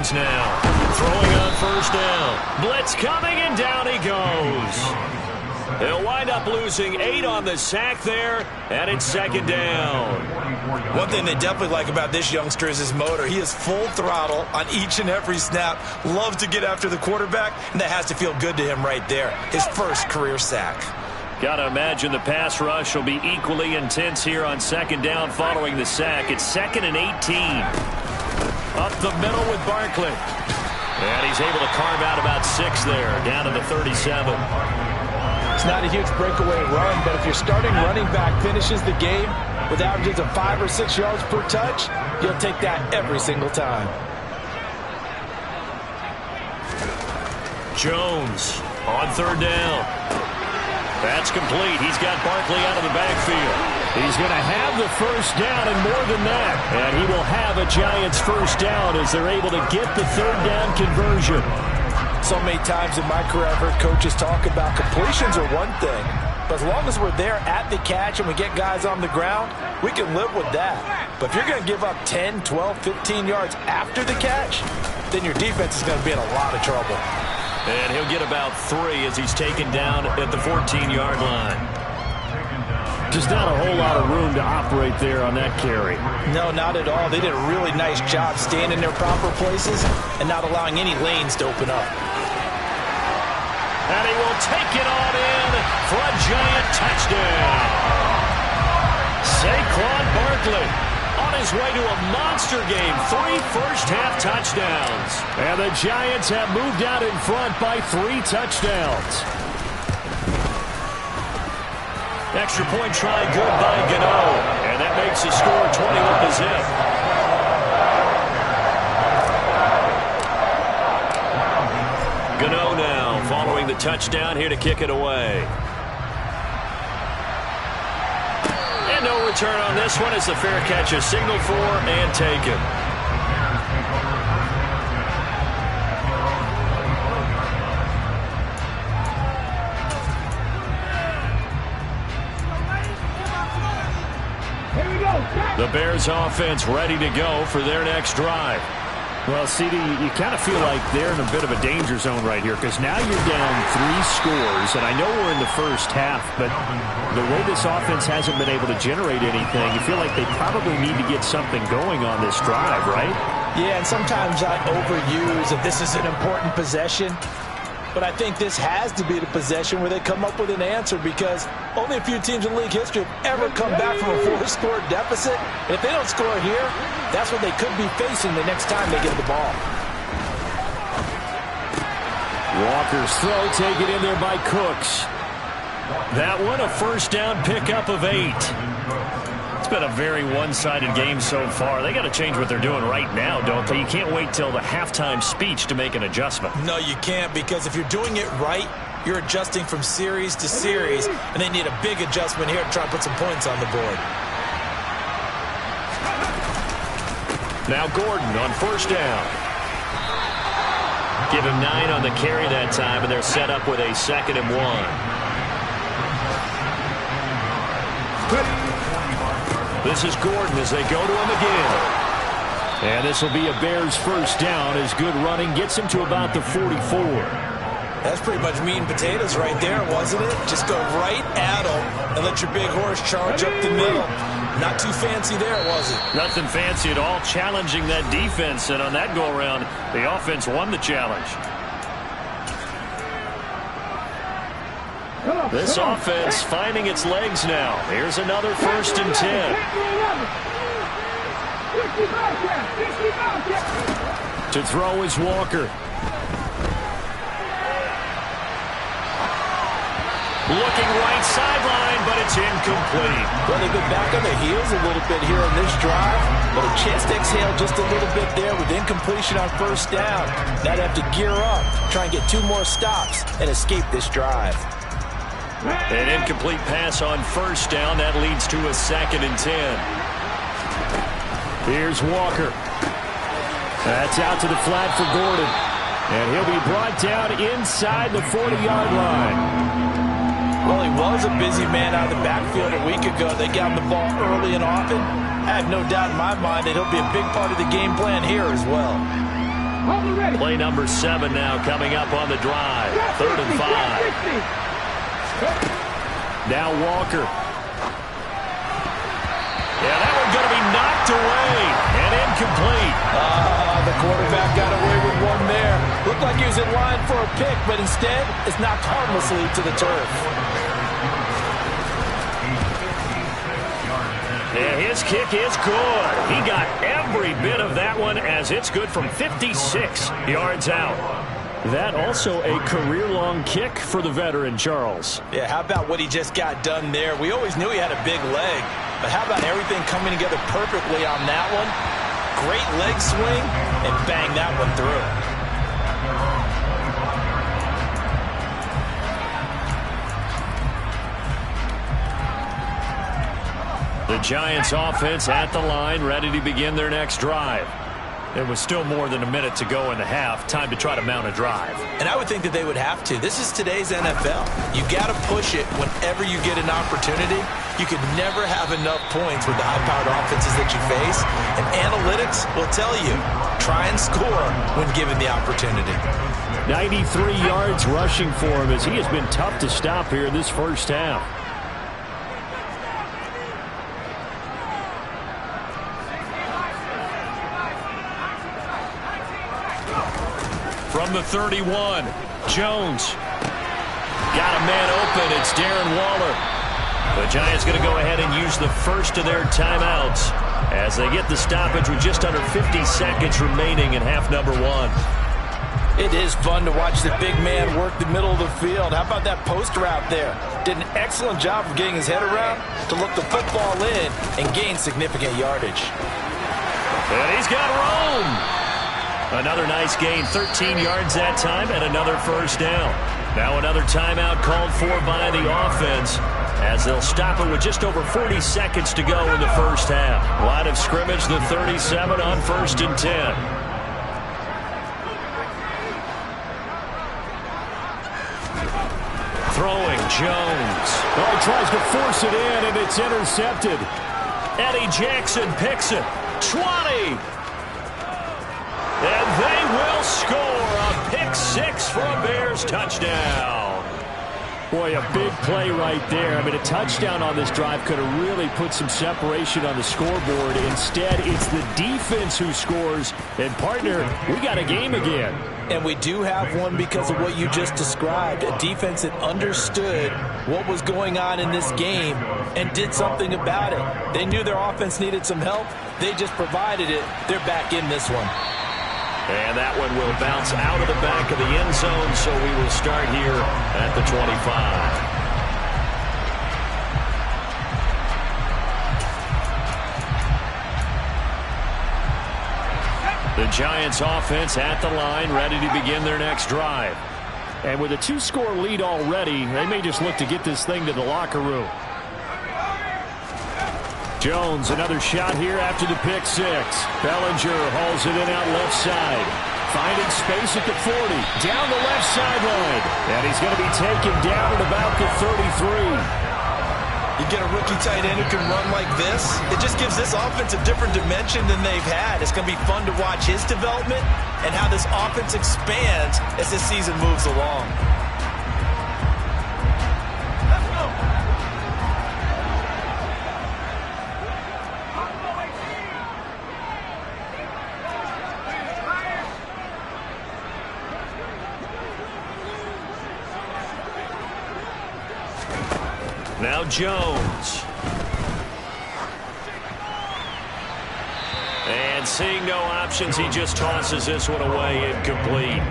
Jones now. Throwing on first down. Blitz coming, and down he goes. They'll wind up losing 8 on the sack there, and it's second down. One thing they definitely like about this youngster is his motor. He is full throttle on each and every snap. Loves to get after the quarterback, and that has to feel good to him right there. His first career sack. Got to imagine the pass rush will be equally intense here on second down following the sack. It's 2nd and 18. Up the middle with Barkley. And he's able to carve out about 6 there, down to the 37. It's not a huge breakaway run, but if your starting running back finishes the game with averages of 5 or 6 yards per touch, you'll take that every single time. Jones on third down. That's complete. He's got Barkley out of the backfield. He's going to have the first down and more than that. And he will have a Giants first down as they're able to get the third down conversion. So many times in my career I've heard coaches talk about completions are one thing, but as long as we're there at the catch and we get guys on the ground, we can live with that. But if you're going to give up 10, 12, 15 yards after the catch, then your defense is going to be in a lot of trouble. And he'll get about 3 as he's taken down at the 14-yard line. Just not a whole lot of room to operate there on that carry. No, not at all. They did a really nice job staying in their proper places and not allowing any lanes to open up. And he will take it on in for a Giant touchdown. Saquon Barkley on his way to a monster game. 3 first-half touchdowns. And the Giants have moved out in front by 3 touchdowns. Extra point try good by Gano. And that makes the score 21-0. Gano now following the touchdown here to kick it away. And no return on this one as the fair catch is signaled for and taken. The Bears offense ready to go for their next drive. Well, CD, you kind of feel like they're in a bit of a danger zone right here because now you're down 3 scores, and I know we're in the first half, but the way this offense hasn't been able to generate anything, you feel like they probably need to get something going on this drive, right? Yeah, and sometimes I overuse that this is an important possession. But I think this has to be the possession where they come up with an answer because only a few teams in league history have ever come back from a 4-score deficit. And if they don't score here, that's what they could be facing the next time they get the ball. Walker's throw taken in there by Cooks. That one a first down pickup of 8. It's been a very one-sided game so far. They got to change what they're doing right now, don't they? You can't wait till the halftime speech to make an adjustment. No, you can't, because if you're doing it right, you're adjusting from series to series, and they need a big adjustment here to try to put some points on the board. Now Gordon on first down. Give him 9 on the carry that time, and they're set up with a 2nd and 1. This is Gordon as they go to him again. And this will be a Bears first down as good running gets him to about the 44. That's pretty much meat and potatoes right there, wasn't it? Just go right at them and let your big horse charge up the middle. Not too fancy there, was it? Nothing fancy at all, challenging that defense. And on that go-around, the offense won the challenge. This offense finding its legs now. Here's another 1st and 10. To throw is Walker. Looking right sideline, but it's incomplete. Well, they've been back on their heels a little bit here on this drive, but a chance to exhale just a little bit there with incompletion on first down. Now they have to gear up, try and get 2 more stops, and escape this drive. An incomplete pass on first down. That leads to a 2nd and 10. Here's Walker. That's out to the flat for Gordon. And he'll be brought down inside the 40-yard line. Well, he was a busy man out of the backfield a week ago. They got him the ball early and often. I have no doubt in my mind that he'll be a big part of the game plan here as well. Play number 7 now coming up on the drive. 3rd and 5. Now Walker. Yeah, that one's going to be knocked away and incomplete. The quarterback got away with one there. Looked like he was in line for a pick, but instead it's knocked harmlessly to the turf. Yeah, his kick is good. He got every bit of that one as it's good from 56 yards out. That also a career-long kick for the veteran, Charles. Yeah, how about what he just got done there? We always knew he had a big leg, but how about everything coming together perfectly on that one? Great leg swing, and bang that one through. The Giants offense at the line, ready to begin their next drive. There was still more than a minute to go in the half. Time to try to mount a drive. And I would think that they would have to. This is today's NFL. You got to push it whenever you get an opportunity. You can never have enough points with the high-powered offenses that you face. And analytics will tell you, try and score when given the opportunity. 93 yards rushing for him as he has been tough to stop here in this first half. From the 31, Jones. Got a man open. It's Darren Waller. The Giants going to go ahead and use the first of their timeouts as they get the stoppage with just under 50 seconds remaining in half number 1. It is fun to watch the big man work the middle of the field. How about that post route there? Did an excellent job of getting his head around to look the football in and gain significant yardage. And he's got room. Another nice gain, 13 yards that time, and another first down. Now another timeout called for by the offense as they'll stop it with just over 40 seconds to go in the first half. Line of scrimmage, the 37 on 1st and 10. Throwing, Jones. Oh, he tries to force it in, and it's intercepted. Eddie Jackson picks it. 20. And they will score a pick 6 for a Bears touchdown. Boy, a big play right there. I mean, a touchdown on this drive could have really put some separation on the scoreboard. Instead, it's the defense who scores. And, partner, we got a game again. And we do have one because of what you just described. A defense that understood what was going on in this game and did something about it. They knew their offense needed some help. They just provided it. They're back in this one. And that one will bounce out of the back of the end zone, so we will start here at the 25. The Giants offense at the line, ready to begin their next drive. And with a 2-score lead already, they may just look to get this thing to the locker room. Jones, another shot here after the pick 6. Bellinger hauls it in out left side. Finding space at the 40. Down the left sideline. And he's going to be taken down at about the 33. You get a rookie tight end who can run like this. It just gives this offense a different dimension than they've had. It's going to be fun to watch his development and how this offense expands as this season moves along. Now Jones. And seeing no options, he just tosses this one away, incomplete.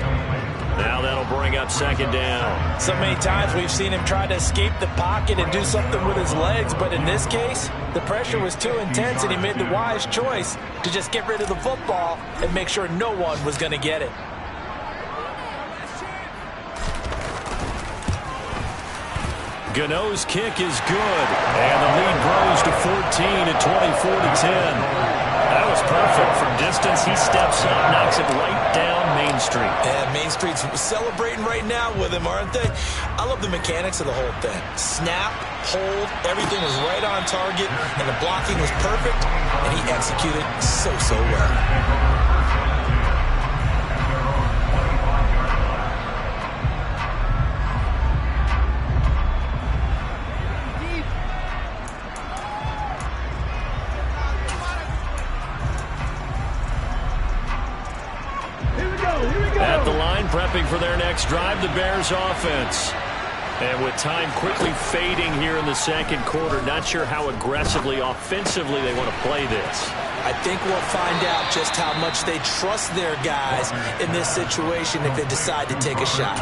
Now that'll bring up 2nd down. So many times we've seen him try to escape the pocket and do something with his legs, but in this case, the pressure was too intense and he made the wise choice to just get rid of the football and make sure no one was going to get it. Gano's kick is good, and the lead grows to 14 at 24-10. That was perfect. From distance, he steps up, knocks it right down Main Street. And Main Street's celebrating right now with him, aren't they? I love the mechanics of the whole thing. Snap, hold, everything was right on target, and the blocking was perfect, and he executed so well. next drive, the Bears offense. And with time quickly fading here in the second quarter, not sure how aggressively, offensively they want to play this. I think we'll find out just how much they trust their guys in this situation if they decide to take a shot.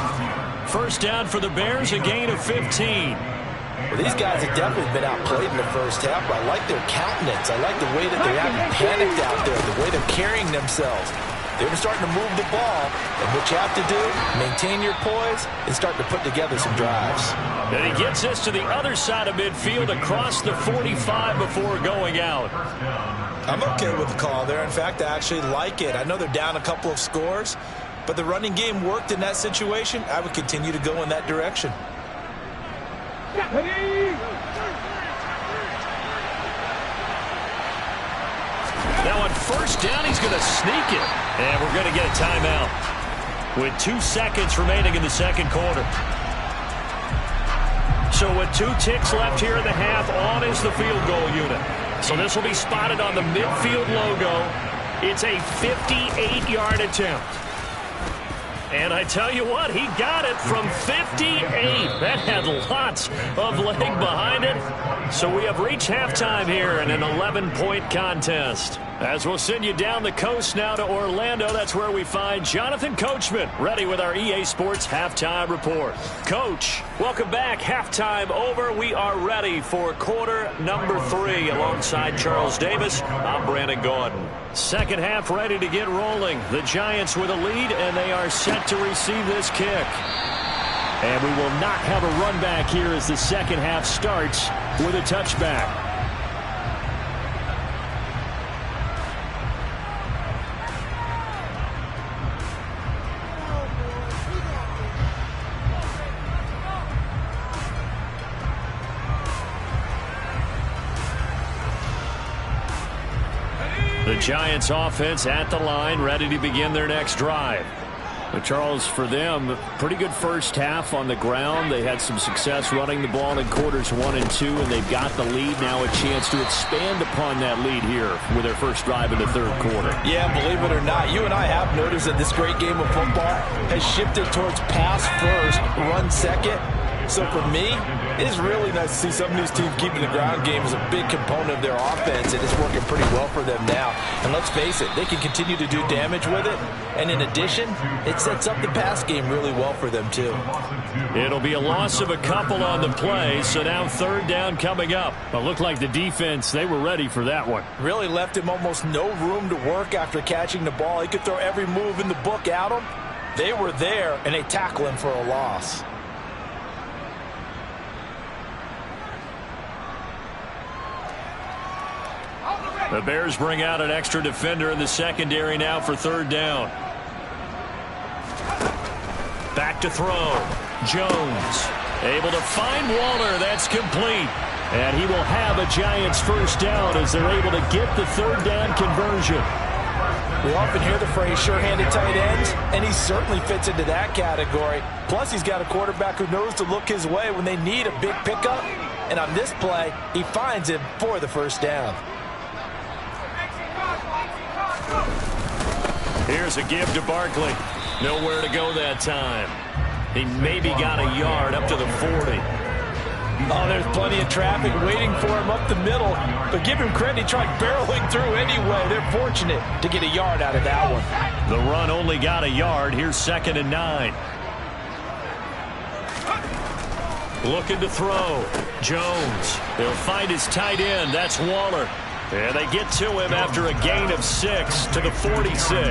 First down for the Bears, a gain of 15. Well, these guys have definitely been outplayed in the first half, but I like their countenance. I like the way that they haven't panicked out there, the way they're carrying themselves. They're starting to move the ball, and what you have to do, maintain your poise and start to put together some drives. And he gets this to the other side of midfield across the 45 before going out. I'm okay with the call there. In fact, I actually like it. I know they're down a couple of scores, but the running game worked in that situation. I would continue to go in that direction. Now on first down, he's going to sneak it. And we're going to get a timeout with 2 seconds remaining in the second quarter. So with 2 ticks left here in the half, on is the field goal unit. So this will be spotted on the midfield logo. It's a 58-yard attempt. And I tell you what, he got it from 58. That had lots of leg behind it. So we have reached halftime here in an 11-point contest. As we'll send you down the coast now to Orlando, that's where we find Jonathan Coachman, ready with our EA Sports Halftime Report. Coach, welcome back. Halftime over. We are ready for quarter number 3. Alongside Charles Davis, I'm Brandon Gordon. Second half ready to get rolling. The Giants with a lead, and they are set to receive this kick. And we will not have a run back here as the second half starts with a touchback. The Giants offense at the line, ready to begin their next drive. But Charles, for them, pretty good first half on the ground. They had some success running the ball in quarters 1 and 2, and they've got the lead now, a chance to expand upon that lead here with their first drive in the third quarter. Yeah, believe it or not, you and I have noticed that this great game of football has shifted towards pass first, run second. So for me, it is really nice to see some of these teams keeping the ground game as a big component of their offense, and it's working pretty well for them now. And let's face it, they can continue to do damage with it. And in addition, it sets up the pass game really well for them too. It'll be a loss of a couple on the play, so now third down coming up. But looked like the defense, they were ready for that one. Really left him almost no room to work after catching the ball. He could throw every move in the book at him. They were there, and they tackle him for a loss. The Bears bring out an extra defender in the secondary now for third down. Back to throw. Jones able to find Waller. That's complete. And he will have a Giants first down as they're able to get the third down conversion. We often hear the phrase sure-handed tight ends, and he certainly fits into that category. Plus, he's got a quarterback who knows to look his way when they need a big pickup. And on this play, he finds him for the first down. Here's a give to Barkley. Nowhere to go that time. He maybe got a yard up to the 40. Oh, there's plenty of traffic waiting for him up the middle. But give him credit, he tried barreling through anyway. They're fortunate to get a yard out of that one. The run only got a yard. Here's 2nd and 9. Looking to throw. Jones. They'll find his tight end. That's Waller. And they get to him after a gain of 6 to the 46.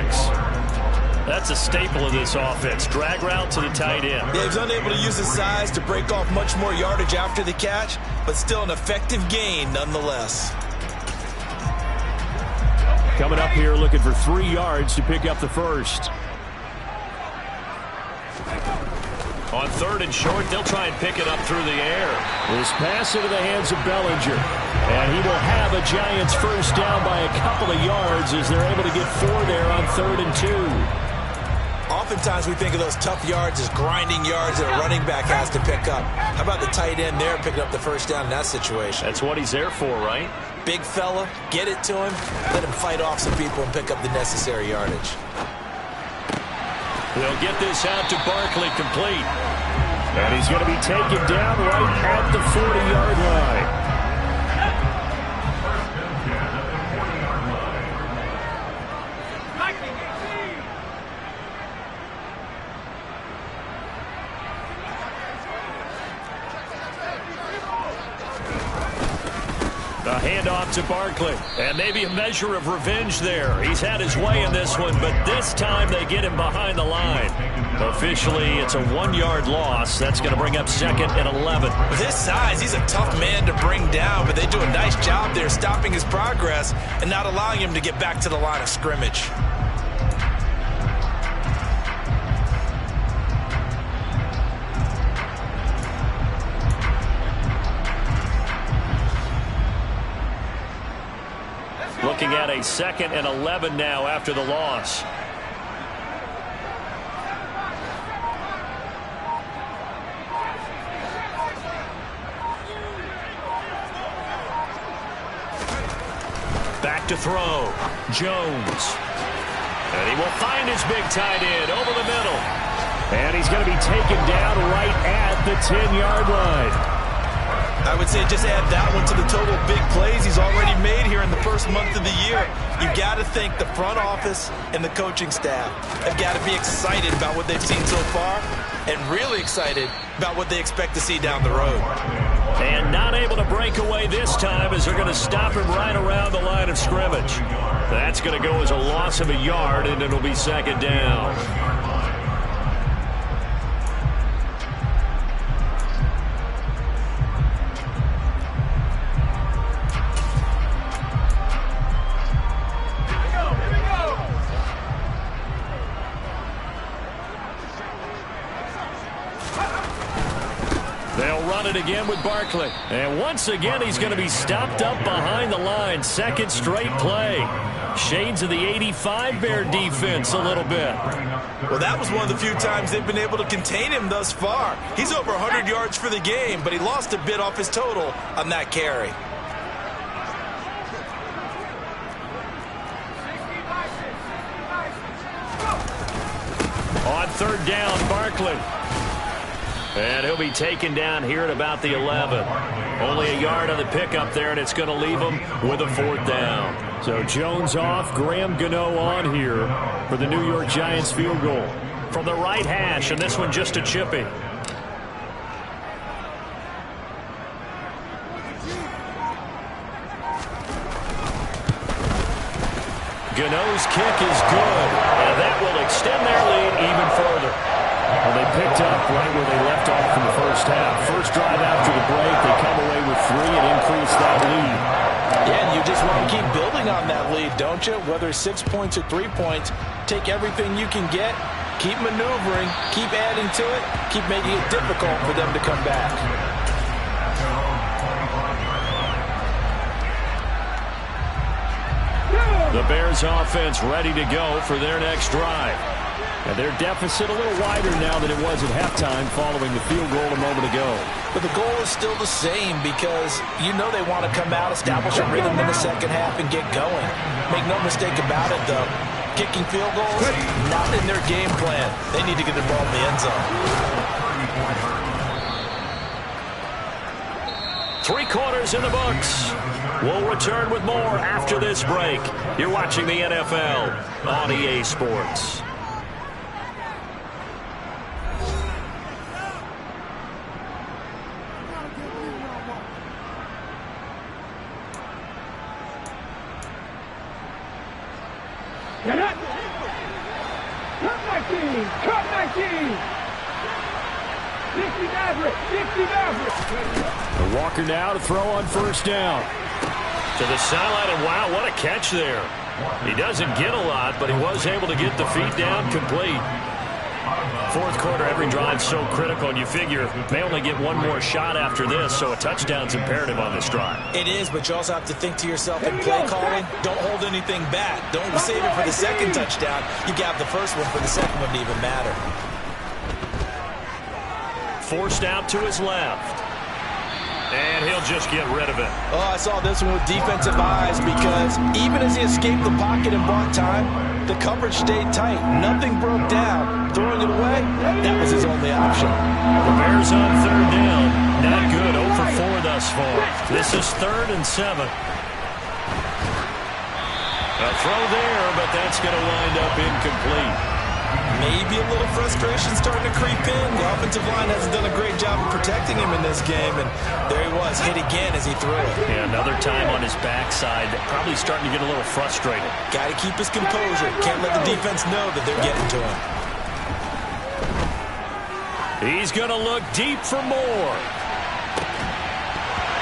That's a staple of this offense. Drag route to the tight end. Yeah, he's unable to use his size to break off much more yardage after the catch, but still an effective gain nonetheless. Coming up here looking for 3 yards to pick up the first. On 3rd and short, they'll try and pick it up through the air. This pass into the hands of Bellinger. And he will have a Giants first down by a couple of yards as they're able to get 4 there on 3rd and 2. Oftentimes we think of those tough yards as grinding yards that a running back has to pick up. How about the tight end there picking up the first down in that situation? That's what he's there for, right? Big fella, get it to him, let him fight off some people and pick up the necessary yardage. They'll get this out to Barkley, complete. And he's going to be taken down right at the 40-yard line. A handoff to Barkley. And maybe a measure of revenge there. He's had his way in this one, but this time they get him behind the line. Officially, it's a 1-yard loss. That's going to bring up 2nd and 11. With his size, he's a tough man to bring down, but they do a nice job there stopping his progress and not allowing him to get back to the line of scrimmage. Looking at a 2nd and 11 now after the loss. Back to throw. Jones. And he will find his big tight end over the middle. And he's going to be taken down right at the 10-yard line. I would say just add that one to the total big plays he's already made here in the first month of the year. You've got to think the front office and the coaching staff have got to be excited about what they've seen so far and really excited about what they expect to see down the road. And not able to break away this time as they're going to stop him right around the line of scrimmage. That's going to go as a loss of a yard, and it'll be 2nd down. They'll run it again with Barkley. And once again, he's going to be stopped up behind the line. 2nd straight play. Shades of the 85 Bear defense a little bit. Well, that was one of the few times they've been able to contain him thus far. He's over 100 yards for the game, but he lost a bit off his total on that carry. On 3rd down, Barkley. And he'll be taken down here at about the 11. Only a yard on the pickup there, and it's going to leave him with a 4th down. So Jones off, Graham Gano on here for the New York Giants field goal. From the right hash, and this one just a chippy. Gano's kick is good, and that will extend their lead even further. Well, they picked up right where they left off in the first half. First drive after the break, they come away with 3 and increase that lead. Yeah, and you just want to keep building on that lead, don't you? Whether it's 6 points or 3 points, take everything you can get, keep maneuvering, keep adding to it, keep making it difficult for them to come back. The Bears offense ready to go for their next drive. And their deficit a little wider now than it was at halftime following the field goal a moment ago. But the goal is still the same because you know they want to come out, establish a rhythm in the second half, and get going. Make no mistake about it, though. Kicking field goals, not in their game plan. They need to get the ball in the end zone. 3 quarters in the books. We'll return with more after this break. You're watching the NFL on EA Sports. Walker now to throw on 1st down. To the sideline, and wow, what a catch there. He doesn't get a lot, but he was able to get the feet down complete. 4th quarter, every drive's so critical, and you figure they only get one more shot after this, so a touchdown's imperative on this drive. It is, but you also have to think to yourself in play calling, don't hold anything back. Don't save it for the 2nd touchdown. You got the first one for the 2nd one to even matter. Forced out to his left. And he'll just get rid of it. Oh, I saw this one with defensive eyes because even as he escaped the pocket and bought time, The coverage stayed tight. Nothing broke down. Throwing it away, that was his only option. The Bears on third down. Not good. 0 for 4 thus far. This is 3rd and 7. A throw there, but that's going to wind up incomplete. Maybe a little frustration starting to creep in. The offensive line hasn't done a great job of protecting him in this game, and there he was, hit again as he threw it. Yeah, another time on his backside, probably starting to get a little frustrated. Got to keep his composure. Can't let the defense know that they're getting to him. He's going to look deep for more.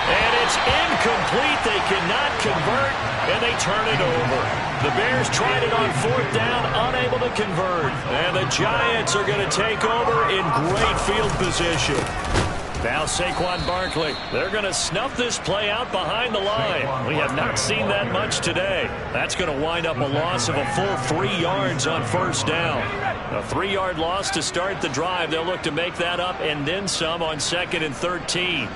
And it's incomplete. They cannot convert, and they turn it over. The Bears tried it on 4th down, unable to convert. And the Giants are going to take over in great field position. Now Saquon Barkley. They're going to snuff this play out behind the line. We have not seen that much today. That's going to wind up a loss of a full 3 yards on 1st down. A 3-yard loss to start the drive. They'll look to make that up and then some on 2nd and 13.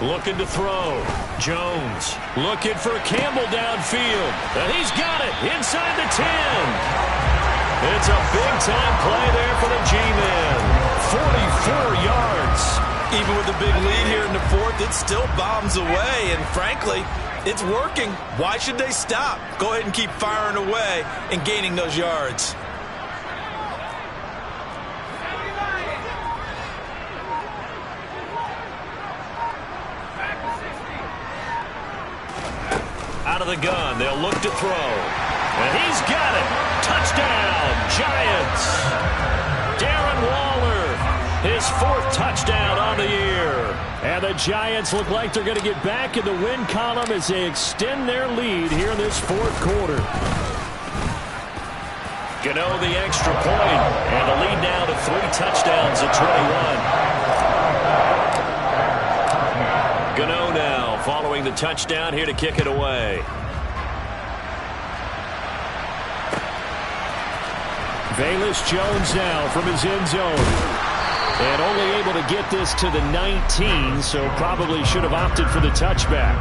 Looking to throw. Jones looking for Campbell downfield. And he's got it inside the 10. It's a big-time play there for the G-Men. 44 yards. Even with a big lead here in the 4th, it still bombs away. And frankly, it's working. Why should they stop? Go ahead and keep firing away and gaining those yards. Out of the gun, they'll look to throw. And he's got it. Touchdown, Giants. Darren Waller, his 4th touchdown on the year. And the Giants look like they're going to get back in the win column as they extend their lead here in this 4th quarter. Gano the extra point, and the lead now to 3 touchdowns at 21. Gano now following the touchdown here to kick it away. Velus Jones now from his end zone. And only able to get this to the 19, so probably should have opted for the touchback.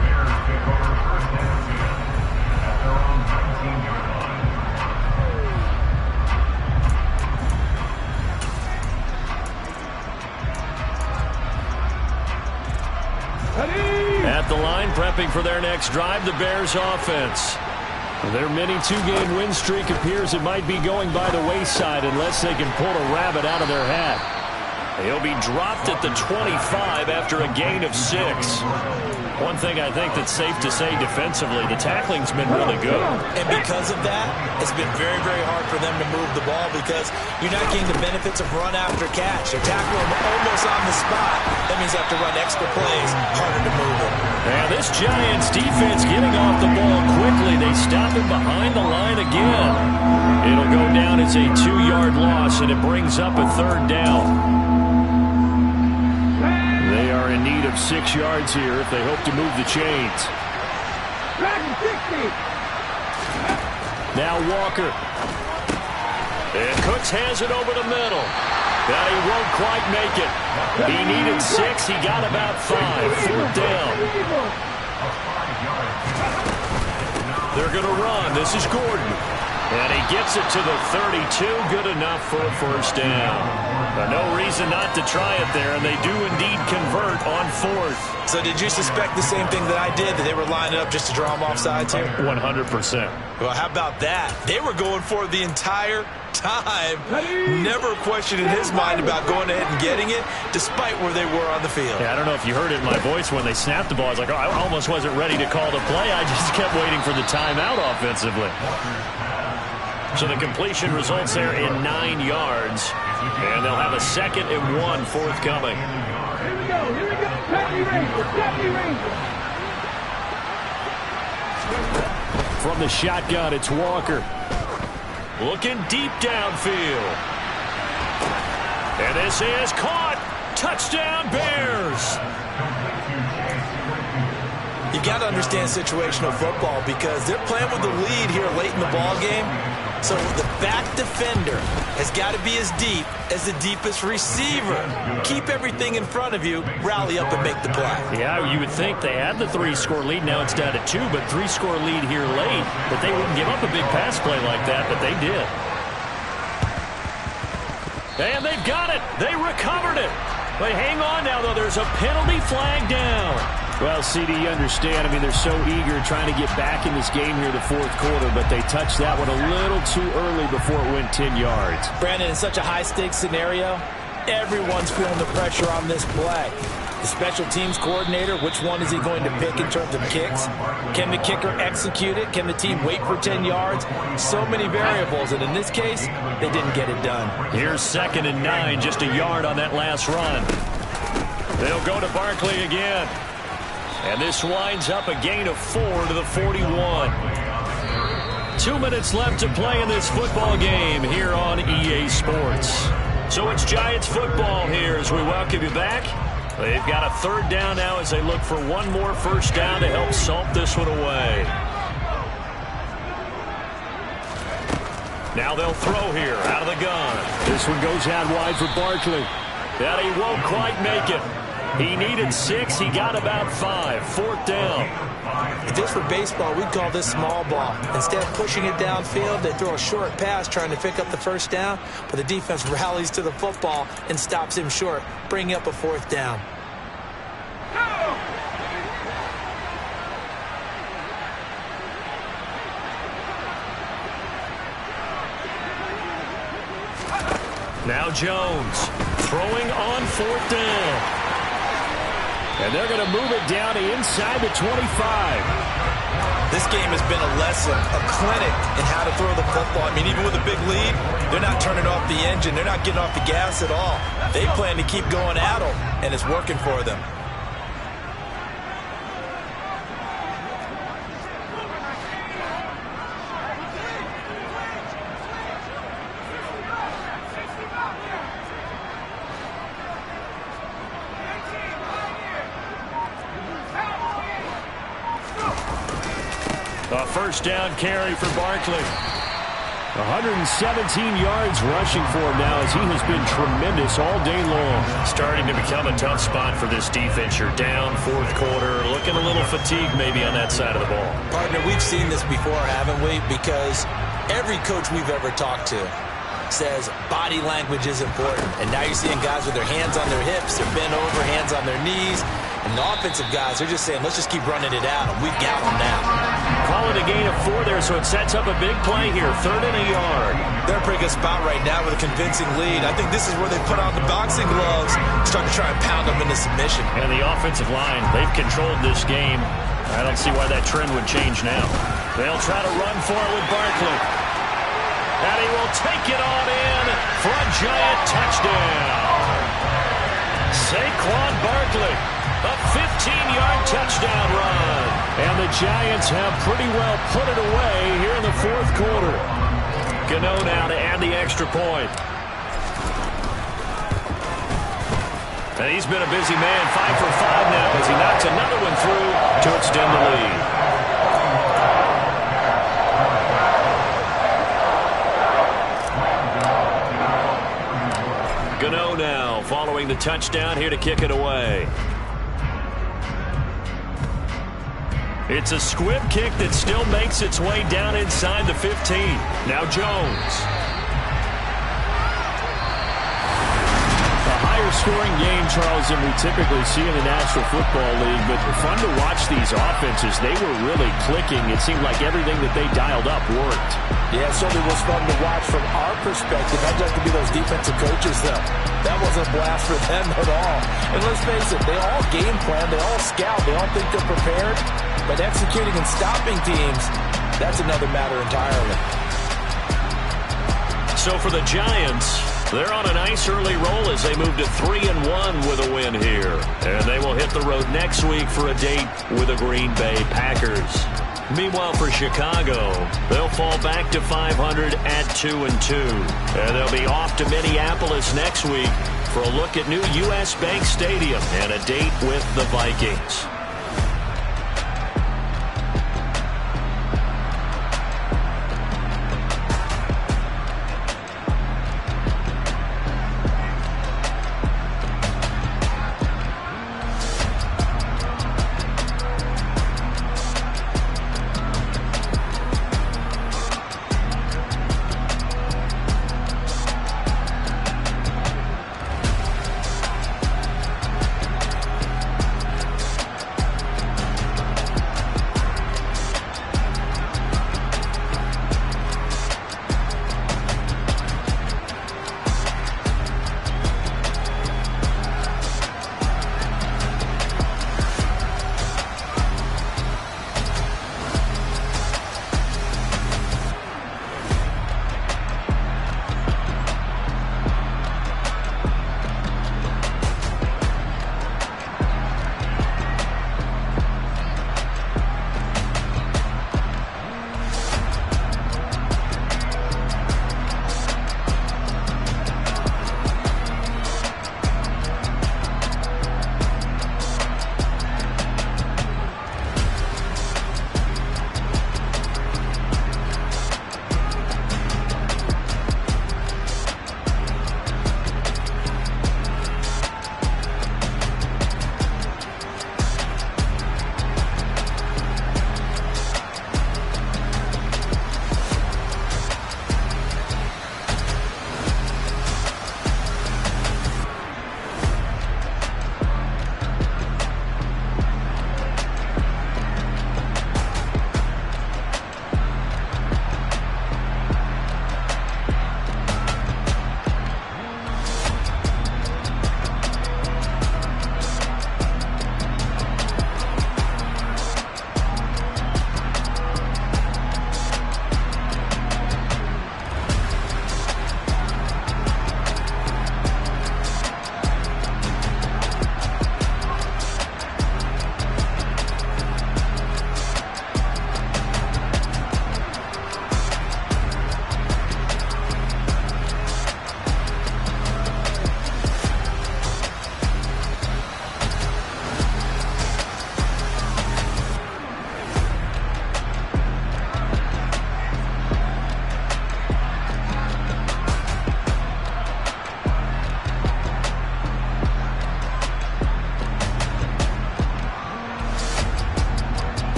At the line, prepping for their next drive, the Bears offense. Their mini 2-game win streak appears it might be going by the wayside unless they can pull a rabbit out of their hat. He'll be dropped at the 25 after a gain of 6. One thing I think that's safe to say defensively, the tackling's been really good. And because of that, it's been very, very hard for them to move the ball because you're not getting the benefits of run after catch. They're tackling them almost on the spot. That means they have to run extra plays, harder to move it. And this Giants defense getting off the ball quickly. They stop him behind the line again. It'll go down as a 2-yard loss, and it brings up a 3rd down. They are in need of 6 yards here if they hope to move the chains. Now Walker. And Cooks has it over the middle. But he won't quite make it. He needed 6. He got about 5. 4th down. They're going to run. This is Gordon. And he gets it to the 32. Good enough for a 1st down. No reason not to try it there, and they do indeed convert on 4th. So did you suspect the same thing that I did, that they were lining up just to draw them off sides here? 100%. Well, how about that? They were going for it the entire time. Never a question in his mind about going ahead and getting it, despite where they were on the field. Yeah, I don't know if you heard it in my voice when they snapped the ball. I was like, oh, I almost wasn't ready to call the play. I just kept waiting for the timeout offensively. So the completion results there in 9 yards. And they'll have a 2nd and 1 forthcoming. Here we go. Tackle range. From the shotgun, it's Walker. Looking deep downfield. And this is caught. Touchdown, Bears. You got to understand situational football because they're playing with the lead here late in the ball game. So the back defender has got to be as deep as the deepest receiver. Keep everything in front of you, rally up and make the play. Yeah, you would think they had the 3-score lead. Now it's down to 2, but 3-score lead here late. But they wouldn't give up a big pass play like that, but they did. And they've got it. They recovered it. But hang on now, though. There's a penalty flag down. Well, CD, you understand. I mean, they're so eager trying to get back in this game here the fourth quarter, but they touched that one a little too early before it went 10 yards. Brandon, in such a high-stakes scenario, everyone's feeling the pressure on this play. The special teams coordinator, which one is he going to pick in terms of kicks? Can the kicker execute it? Can the team wait for 10 yards? So many variables, and in this case, they didn't get it done. Here's 2nd and 9, just a yard on that last run. They'll go to Barkley again. And this winds up a gain of 4 to the 41. 2 minutes left to play in this football game here on EA Sports. So it's Giants football here as we welcome you back. They've got a 3rd down now as they look for one more first down to help salt this one away. Now they'll throw here out of the gun. This one goes out wide for Barkley. And he won't quite make it. He needed 6. He got about 5. 4th down. If this were baseball, we'd call this small ball. Instead of pushing it downfield, they throw a short pass trying to pick up the first down, but the defense rallies to the football and stops him short, bringing up a 4th down. Now Jones throwing on 4th down. And they're going to move it down to inside the 25. This game has been a lesson, a clinic in how to throw the football. I mean, even with a big lead, they're not turning off the engine. They're not getting off the gas at all. They plan to keep going at them, and it's working for them. A first down carry for Barkley. 117 yards rushing for him now as he has been tremendous all day long. Starting to become a tough spot for this defense. You're down 4th quarter, looking a little fatigued maybe on that side of the ball. Partner, we've seen this before, haven't we? Because every coach we've ever talked to says body language is important. And now you're seeing guys with their hands on their hips, they're bent over, hands on their knees. And the offensive guys, they're just saying, let's just keep running it at them. We've got them now. Call it a gain of 4 there, so it sets up a big play here. 3rd and a yard. They're in a pretty good spot right now with a convincing lead. I think this is where they put on the boxing gloves, start to try and pound them into submission. And the offensive line, they've controlled this game. I don't see why that trend would change now. They'll try to run for it with Barkley. And he will take it on in for a Giant touchdown. Saquon Barkley. A 15-yard touchdown run. And the Giants have pretty well put it away here in the 4th quarter. Gano now to add the extra point. And he's been a busy man. 5 for 5 now as he knocks another one through to extend the lead. Gano now following the touchdown here to kick it away. It's a squib kick that still makes its way down inside the 15. Now Jones. A higher-scoring game, Charles, than we typically see in the National Football League, but fun to watch these offenses. They were really clicking. It seemed like everything that they dialed up worked. Yeah, it certainly was fun to watch from our perspective. Not just to be those defensive coaches, though. That wasn't a blast for them at all. And let's face it, they all game plan, they all scout, they all think they're prepared. But executing and stopping teams, that's another matter entirely. So for the Giants, they're on a nice early roll as they move to 3-1 with a win here. And they will hit the road next week for a date with the Green Bay Packers. Meanwhile, for Chicago, they'll fall back to 500 at 2-2. And they'll be off to Minneapolis next week for a look at new U.S. Bank Stadium and a date with the Vikings.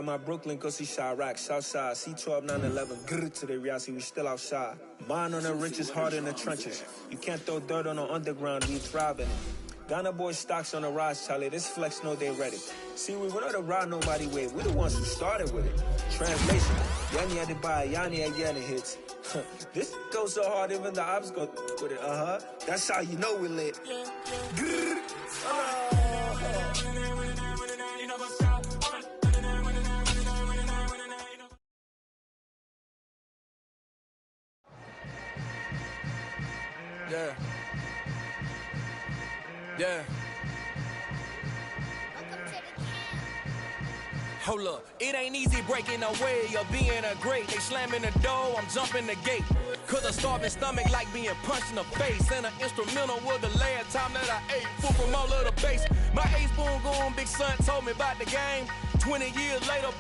my Brooklyn, go see Chirac, Southside, C12, 911, grrr to the Riasi, we still outside. Mine on the richest, heart in the trenches. You can't throw dirt on the underground, we thrive in it. Ghana boys stocks on the rise, Charlie, this flex know they ready. See, we were not to ride nobody with, we the ones who started with it. Translation, Yanni had to buy, Yanni had Yanni hits. This goes so hard, even the ops go with it, That's how you know we lit. Grrr. Yeah. Hold up, it ain't easy breaking away or being a great. They slamming the door, I'm jumping the gate. Cause a starving stomach like being punched in the face. And an instrumental was the last time that I ate food from all of the base. My ace spoon going, big son told me about the game. 20 years later,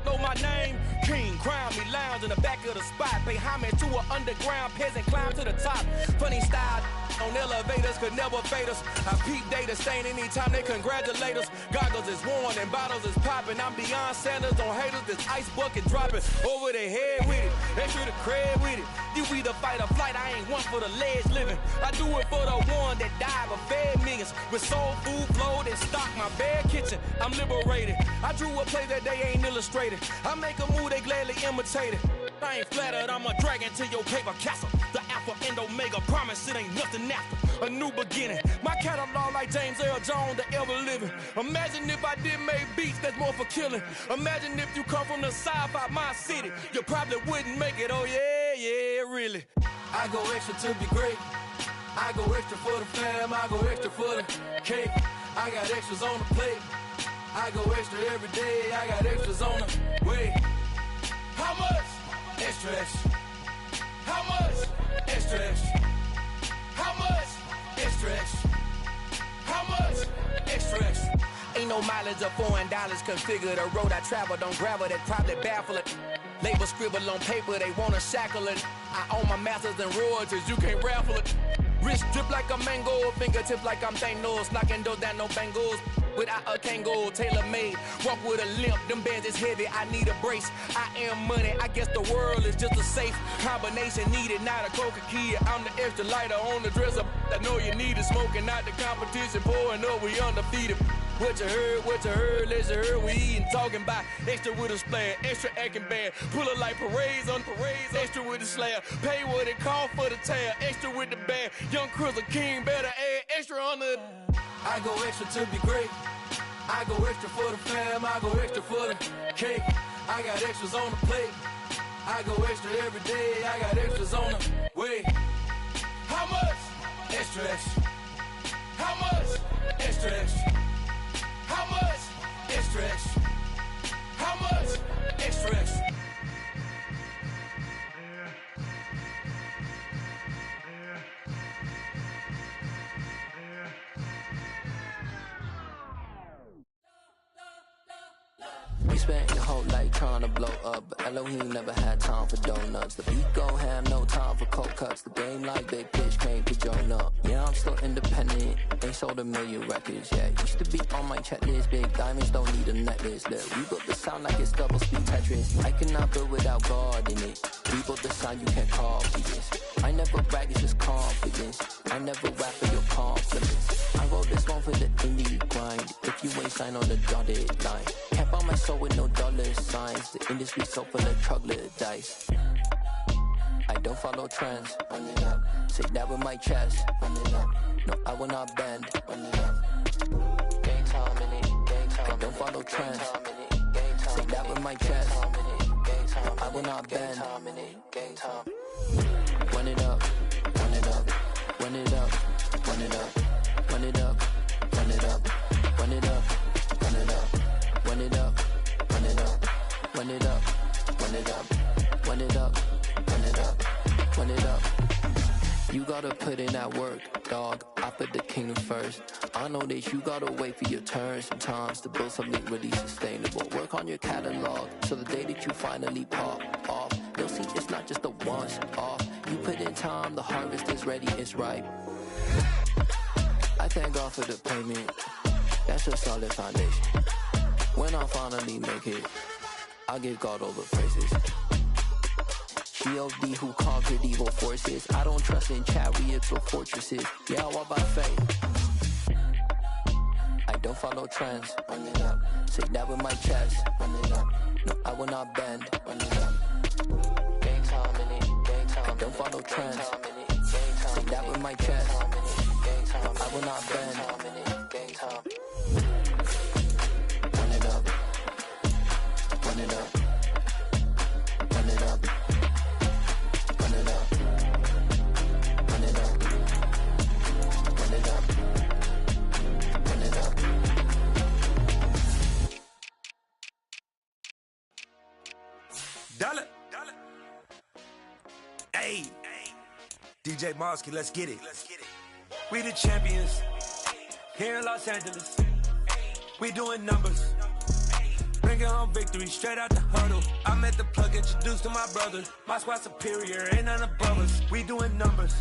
know my name. King, crown me, lounge in the back of the spot. Pay homage to an underground peasant, climb to the top. Funny style on elevators could never fade us. I peep data stain anytime they congratulate us. Goggles is worn and bottles is popping. I'm beyond Sanders on haters, this ice bucket dropping over their head with it. They should have cred with it. You either fight or flight, I ain't one for the ledge living. I do it for the one that died but fed millions. With soul food flowed and stocked my bare kitchen. I'm liberated. I drew a play that they ain't illustrated. I make a move, they gladly imitate it. I ain't flattered, I'm a dragon to your paper castle. The Alpha and Omega, promise it ain't nothing after. A new beginning. My catalog like James Earl Jones, the ever living. Imagine if I did make beats that's more for killing. Imagine if you come from the south out my city. You probably wouldn't make it, oh yeah, really. I go extra to be great. I go extra for the fam, I go extra for the cake. I got extras on the plate. I go extra every day, I got extras on the way. How much? Extra, extra. How much? Extra, extra. How much? Extra, extra. How much? Extra, extra. Ain't no mileage of $4 configure the road I travel. Don't gravel that probably baffle it. Label scribble on paper, they wanna shackle it. I own my masters and royalties, you can't raffle it. Wrist drip like a mango, fingertips like I'm Thanos. Knocking doors down, no bangles. Without a Kango, tailor-made. Walk with a limp, them bands is heavy, I need a brace. I am money, I guess the world is just a safe combination needed, not a coca key. I'm the extra lighter on the dresser. I know you need it, smoking out the competition, pouring up, we undefeated. What you heard, let's hear we eatin', talking about extra with a splash, extra acting bad, pull it like parades on parades, extra with the slab, pay what it cost for the tab, extra with the bag, young Chris a king, better add extra on the. I go extra to be great, I go extra for the fam, I go extra for the cake, I got extras on the plate, I go extra every day, I got extras on the way. How much? Extra, extra. How much? Extra, extra. How much? Extra, extra. How much? Extra, extra. We spent your whole life trying to blow up, but Elohim never had time for donuts. The beat go ham, no time for cold cuts. The game like big bitch came to join up. Yeah, I'm still independent, ain't sold 1 million records yet. Used to be on my checklist, big diamonds don't need a necklace. Look, we built the sound like it's double speed Tetris. I cannot build without God in it. We built the sound you can't copy this. I never brag, it's just confidence. I never rap for your confidence. I wrote this one for the indie grind. If you ain't signed on the dotted line, can't buy my soul with no dollar signs. The industry so full of troglodytes. I don't follow trends. Say that with my chest. No, I will not bend. Gang time in it. I don't follow trends. Say that with my chest. No, I will not bend. Run it up, run it up, run it up, run it up, run it up, run it up, run it up, run it up, run it up, run it up, run it up, run it up, run it up, run it up, run it up. You gotta put in that work, dog. I put the kingdom first. I know that you gotta wait for your turn sometimes to build something really sustainable. Work on your catalog, so the day that you finally pop off, you'll see it's not just a once off. You put in time, the harvest is ready, it's ripe. I thank God for the payment. That's a solid foundation. When I finally make it, I give God all the praises. G.O.D. who conquered evil forces. I don't trust in chariots or fortresses. Yeah, I walk by faith. I don't follow trends. Run it up. Say that with my chest. Run it up. No, I will not bend. Run it up. Gang time in it. Gang time. I don't follow trends. Say that with my chest. I will not bend. Gang time. Run it up. Run it up. Run it up. Run it up. Run it up. Run it up. Run it up. Dollar. Hey. DJ Mosky, let's get it. We the champions here in Los Angeles. We doing numbers. Bringing home victory straight out the huddle. I'm at the plug, introduced to my brother. My squad superior, ain't none above us. We doing numbers.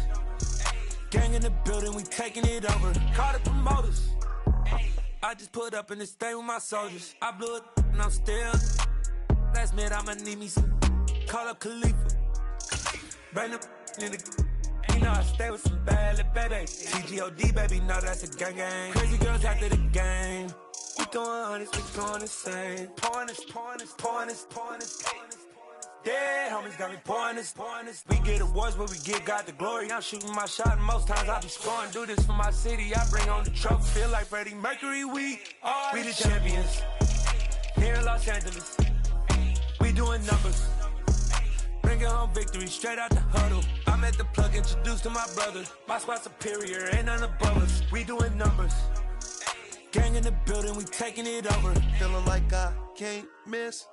Gang in the building, we taking it over. Call the promoters. I just put up in this thing with my soldiers. I blew it and I'm still. Last minute I'ma need me some. Call up Khalifa. Bring them in the. You know I stay with some bad little baby. TGOD baby, know that's a gang gang. Crazy girls after the game. We throwing hundreds, we going insane. Pouring this. Yeah, homies got me pouring this. We get awards, but we give God the glory. I'm shooting my shot, and most times I be scoring. Do this for my city, I bring on the trophy. Feel like Freddie Mercury, we the champions. Here in Los Angeles, we doing numbers. Bringing home victory straight out the huddle. I'm at the plug, introduced to my brother. My squad superior, ain't none above us. We doing numbers. Gang in the building, we taking it over. Feeling like I can't miss.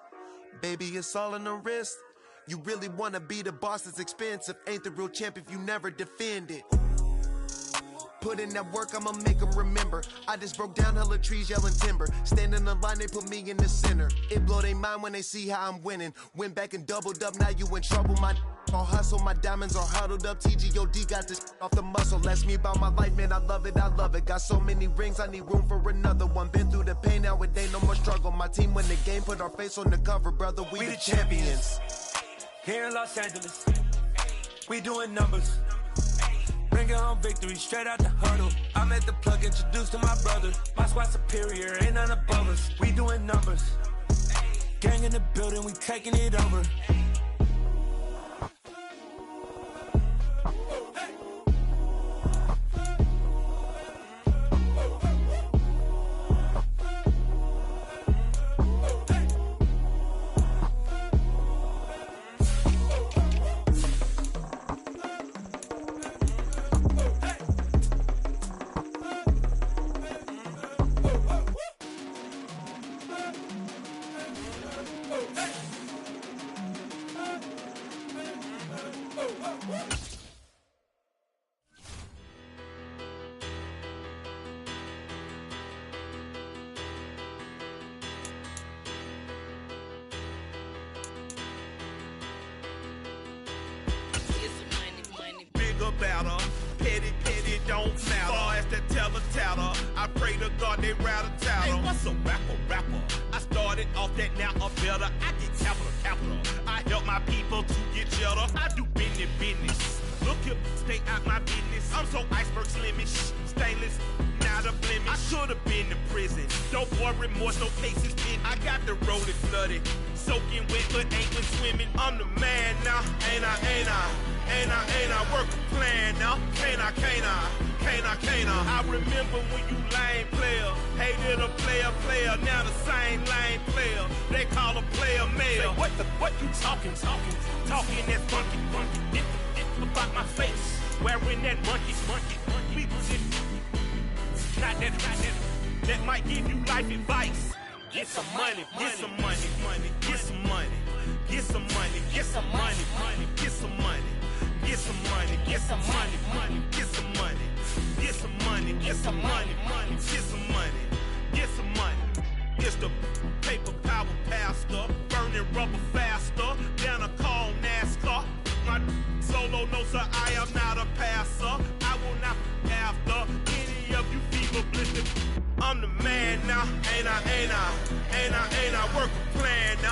Baby, it's all in the wrist. You really wanna be the boss, it's expensive. Ain't the real champ if you never defend it. Put in that work, I'ma make them remember. I just broke down hella trees, yelling timber. Stand in the line, they put me in the center. It blow their mind when they see how I'm winning. Went back and doubled up, now you in trouble. My all hustle, my diamonds are huddled up. TGOD got this off the muscle. Ask me about my life, man, I love it. Got so many rings, I need room for another one. Been through the pain, now it ain't no more struggle. My team win the game, put our face on the cover, brother. We the champions. Here in Los Angeles, we doing numbers. Bringing home victory straight out the huddle. I'm at the plug, introduced to my brother. My squad superior, ain't none above us. We doing numbers. Gang in the building, we taking it over. Better. Petty, don't matter. Far as that tattle, I pray to God they rattle tattle. Hey, what's a rapper? I started off that, now I'm better. I get capital. I help my people to get cheddar. I do business. Look here, stay out my business. I'm so iceberg slimmish, stainless, not a blemish. I should've been in prison. Don't boy remorse, no cases been. I got the road flooded, soaking wet, but ain't been swimming. I'm the man now, ain't I? Work a plan now, can't I? I remember when you lame player, hated a player, now the same lame player. They call a player male. Say, what you talking that funky. It about my face, wearing that monkey. We not that might give you life advice. Get some money. It's the paper power pastor, burning rubber faster than a cold NASCAR. My solo, no sir, I am not a passer. I will not after any of you fever blistered. I'm the man now, ain't I? Work a plan now.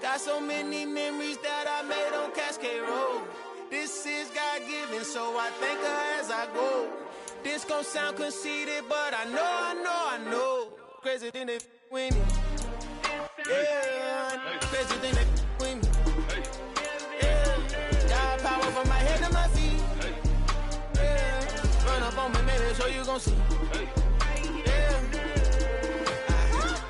Got so many memories that I made on Cascade Road. This is God-given, so I thank her as I go. This gon' sound conceited, but I know. Crazy thing they with me. Yeah, crazy thing they with me. Yeah, got power from my head to my feet. Yeah, run up on me, baby, so you gon' see. Yeah.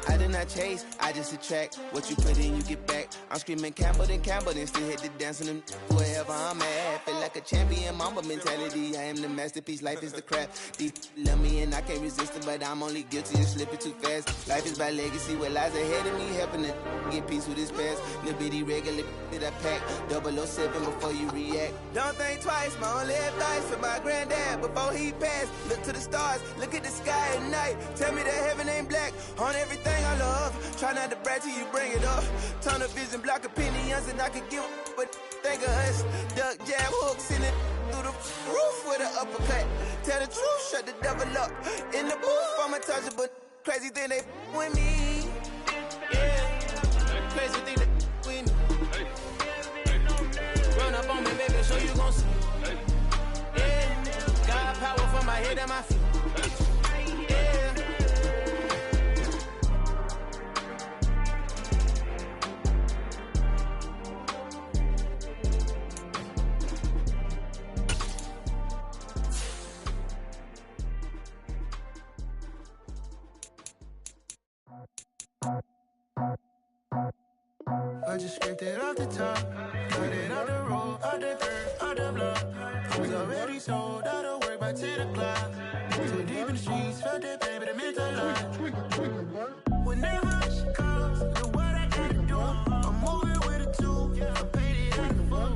I did not chase, I just attract. What you put in, you get back. I'm screaming Campbell, then still hit the dance and wherever I'm at. Feel like a champion, mamba mentality. I am the masterpiece, life is the crap. Deep love me and I can't resist it, but I'm only guilty of slipping too fast. Life is by legacy, what lies ahead of me, helping to get peace with this past. Little bitty regular that I pack, 007 before you react. Don't think twice, my only advice for my granddad before he passed. Look to the stars, look at the sky at night. Tell me that heaven ain't black on everything I love. Try not to brag till you bring it up. Tunnel vision, block opinions, and I could give but think of us. Duck, jab, hooks in it through the roof with an uppercut. Tell the truth, shut the devil up. In the booth, I'm untouchable. Crazy thing they with me. Yeah, crazy thing they with me. Run up on me, baby, so you gon' see. Yeah, got power from my head and my feet. I just scraped it off the top, cut it off the road, out the curve, out the block. I was already sold, out of work by 10 o'clock. Too deep in the streets, felt that baby, the mental line. Whenever she calls, know what I gotta do. I'm moving with a two, I paid it out the full.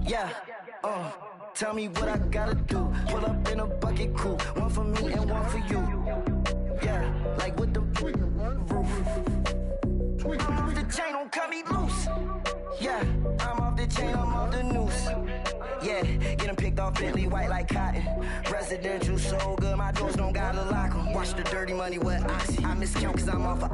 Yeah, tell me what I gotta do. Pull up in a bucket crew, one for me and one for you. Yeah, like with the roof. I'm off the chain, don't cut me loose. Yeah, I'm off the chain, I'm off the noose. Yeah, get them picked off Bentley, white like cotton. Residential, so good, my doors don't gotta lock them. Watch the dirty money with Oxy. I miscount cause I'm off a...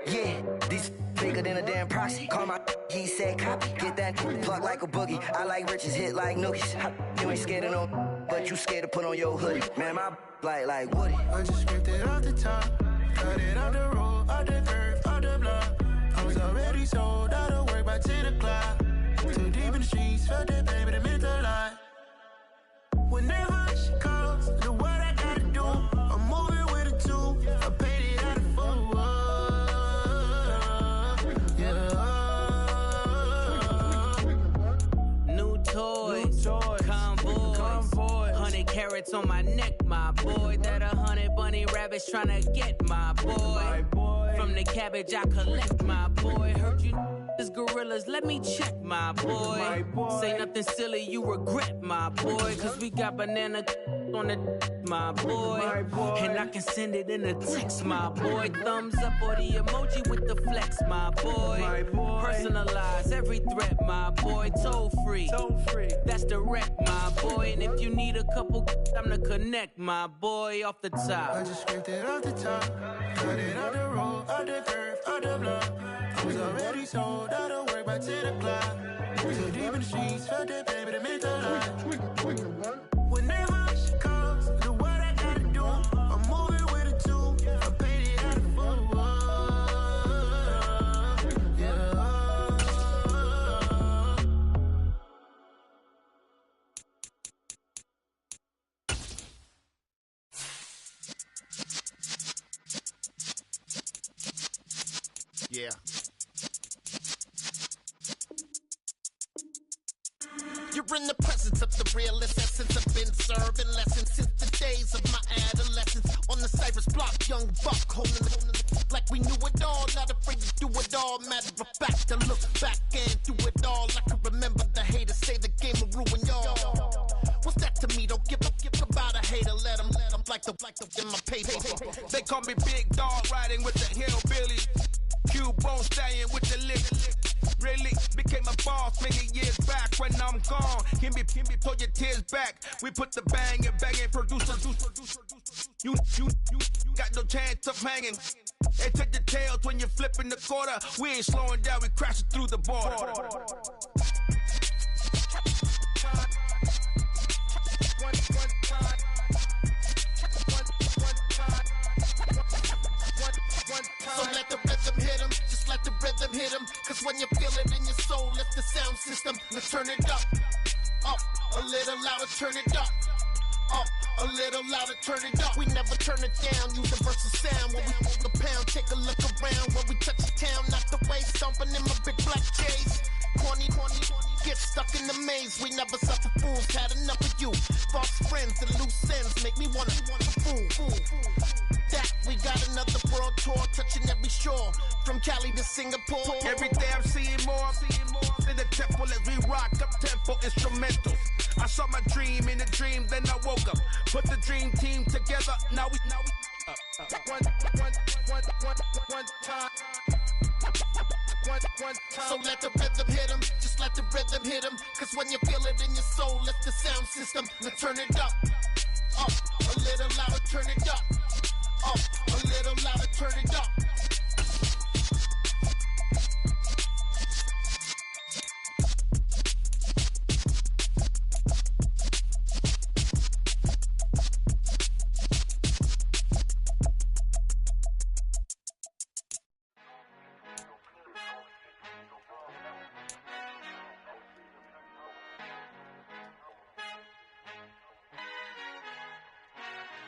Yeah, these bigger than a damn proxy. Call my he said copy. Get that plug like a boogie. I like riches, hit like nookies. You ain't scared of no, but you scared to put on your hoodie. Man, my like Woody. I just scraped it off the top, cut it off the road, out the curve, out the block. I was already sold, out of work by 10 o'clock. Too deep in the streets, felt that baby, the mental line. Whenever she calls, know what I gotta do. I'm moving with a two, I paid it out of full. Convoy, 100 carats on my neck, my boy. That 100 bunny rabbits tryna get my boy. From the cabbage I collect, my boy. Heard you this gorillas, let me check, my boy. Say nothing silly, you regret, my boy. Cause we got banana on the my boy. And I can send it in a text, my boy. Thumbs up or the emoji with the flex, my boy. Personalize every threat, my boy. Toll free, that's direct, my boy. And if you need a couple, I'm to connect, my boy, off the top. I just scraped it off the top, cut it off the road, out the curve, out the block. I was already sold, out of work by 10 o'clock. Too deep in the streets, felt that baby, the mental line. Whenever she calls, know what I gotta do. I'm moving with a two, I paid it out of full. Yeah. You're in the presence of the realest essence. I've been serving lessons since the days of my adolescence. On the Cypress block, young buck holding the like we knew it all. Not afraid to do it all. Matter of fact, to look back and do it all. I can remember the haters say the game will ruin y'all. What's that to me? Don't give about a hater. Let them like the in my paper. They call me Big Dog, riding with the hillbillies. Cube-bone stallion with the lick. Really became a boss many years back when I'm gone. Can be pull your tears back. We put the bang and producer. You got no chance of hanging. They took the tails when you're flipping the quarter. We ain't slowing down, we crashing through the border. So let the rhythm hit him, just let the rhythm hit him. Cause when you feel it in your soul, lift the sound system. Let's turn it up, a little louder, turn it up. A little louder, turn it up. We never turn it down, universal sound. When we move the pound, take a look around. When we touch the town, not the way, stomping in my big black J's. Corny, get stuck in the maze. We never suffer fools, had enough of you. False friends and loose ends make me wanna fool. That we got another world tour, touching every shore, from Cali to Singapore. Every day I'm seeing more in the temple as we rock up tempo instrumentals. I saw my dream in a dream, then I woke up. Put the dream team together, now we one time. So let the rhythm hit him, just let the rhythm hit him. Cause when you feel it in your soul, lift the sound system. Let's turn it up, a little louder, turn it up, a little louder, turn it up.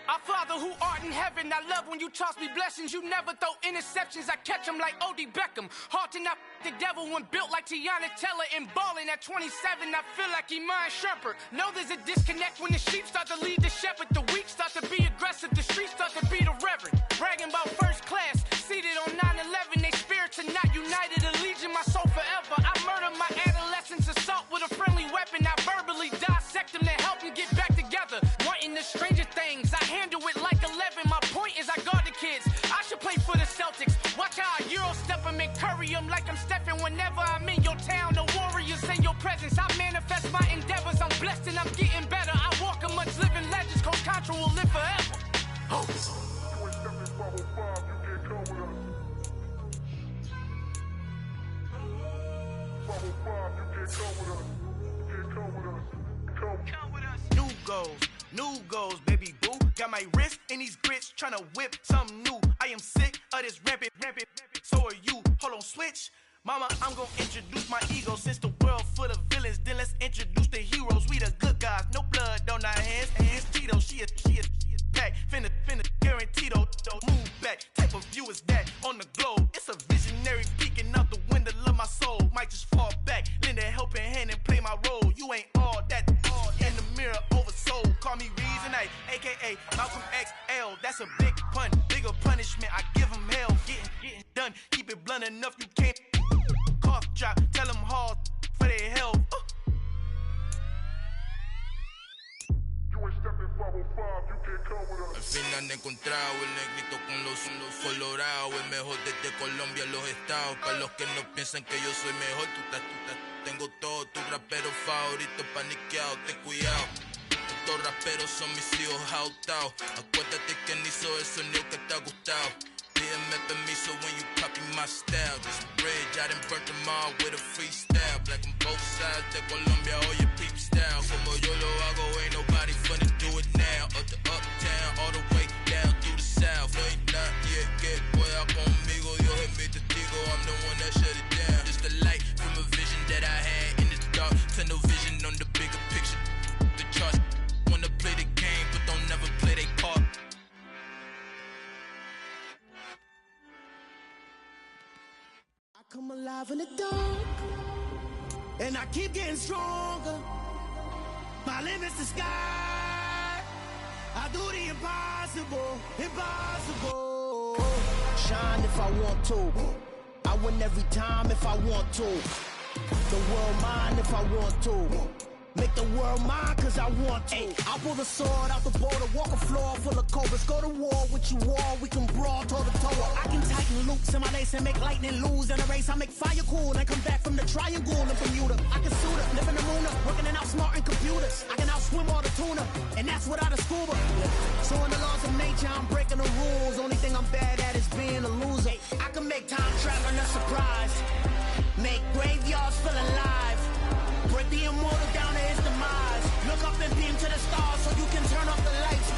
Our Father who art in heaven, I love when you toss me blessings. You never throw interceptions, I catch them like O.D. Beckham. Hard to not the devil when built like Tiana Teller and balling at 27. I feel like Iman Shumpert. Know there's a disconnect when the sheep start to lead the shepherd. The weak start to be aggressive, the streets start to be the reverend. Bragging about first class, seated on 9/11. They spirits are not united, a legion, my soul forever. I murdered my adolescence, assault with a friendly weapon. I verbally dissect them to help them get back together. Wanting the stranger things, I handle it like 11. My point is I guard the kids. I should play for the Celtics. Watch how I Euro step them and curry them like I'm stepping. Whenever I'm in your town, the Warriors in your presence. I manifest my endeavors. I'm blessed and I'm getting better. I walk amongst living legends. Coach Contra will live forever. New goals, baby boo. Got my wrist in these grits, tryna whip something new. I am sick of this rampant. So are you. Hold on, switch. Mama, I'm gonna introduce my ego. Since the world full of villains, then let's introduce the heroes. We the good guys, no blood on our hands. Hands Tito, she a pack. Finna, guaranteed don't move back. Type of view is that on the globe? It's a visionary peeking out the window of my soul. Might just fall back, lend a helping hand and play my role. You ain't all that. In the mirror, oversold. Call me Reason A, aka Malcolm XL. That's a big pun, bigger punishment. I give him hell, getting done. Keep it blunt enough, you can't. Cough drop, tell them hard for their health. Al fin han encontrado el negrito con los colorados, el mejor desde Colombia, los estados. Para los que no piensan que yo soy mejor, tengo todo, tu rapero favorito paniqueado, ten cuidado. Estos raperos son mis hijos jautados. Acuérdate que ni hizo el sonido que te ha gustado. Pídeme permiso when you copy my style. This bridge, I done burnt them all with a freestyle. Black on both sides de Colombia, oye peep style. Como yo lo hago, ain't nobody finna do it now. Up to uptown, all the way down through the south. No hay nadie que pueda conmigo, Dios es mi testigo. I'm the one that shut it down. Just the light from a vision that I had in the dark. Tunnel vision on the bigger picture. The charts wanna play the game, but don't never play their part. Come alive in the dark, and I keep getting stronger. My limit's the sky. I do the impossible. Shine if I want to. I win every time if I want to. The world mine if I want to. Make the world mine cause I want to. I pull the sword out the border, walk a floor full of cobras. Go to war with you all, we can brawl toe to toe. I can tie Tighten loops in my lace and make lightning lose in a race. I make fire cool and come back from the triangle in Bermuda. I can suit up, live in the moon, working and outsmarting computers. I can outswim all the tuna, and that's without a scuba. So in the laws of nature, I'm breaking the rules. Only thing I'm bad at is being a loser. I can make time traveling a surprise, make graveyards feel alive, break the immortal down to his demise. Look up and beam to the stars so you can turn off the lights.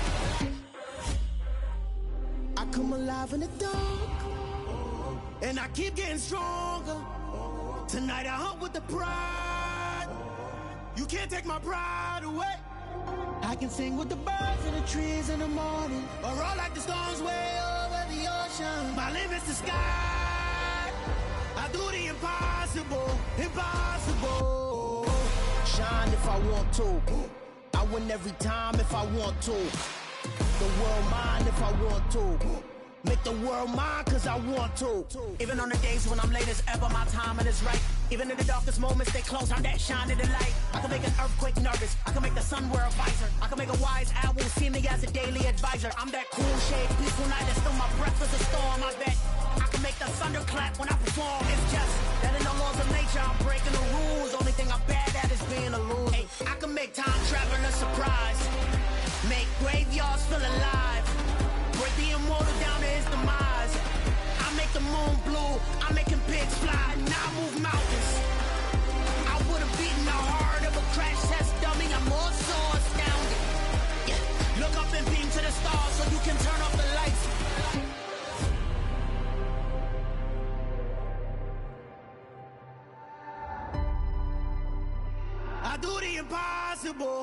I come alive in the dark, and I keep getting stronger. Tonight I hunt with the pride. You can't take my pride away. I can sing with the birds and the trees in the morning, or roll like the storms way over the ocean. My limit's the sky. I do the impossible, impossible. Shine if I want to. I win every time if I want to. The world mine if I want to. Make the world mine cause I want to. Even on the days when I'm late as ever, my timing is right. Even in the darkest moments, stay close, I'm that shine in the light. I can make an earthquake nervous, I can make the sun wear a visor. I can make a wise owl see me as a daily advisor. I'm that cool shade, peaceful night, and still my breath is a storm, I bet. I can make the thunder clap when I perform. It's just that in the laws of nature, I'm breaking the rules. Only thing I'm bad at is being a loser. Hey, I can make time traveling a surprise, make graveyards feel alive, break the immortal down to his demise. I make the moon blue, I'm making pigs fly, now I move mountains. I would've beaten the heart of a crash test dummy, I'm more so astounded. Yeah. Look up and beam to the stars so you can turn off the lights. I do the impossible.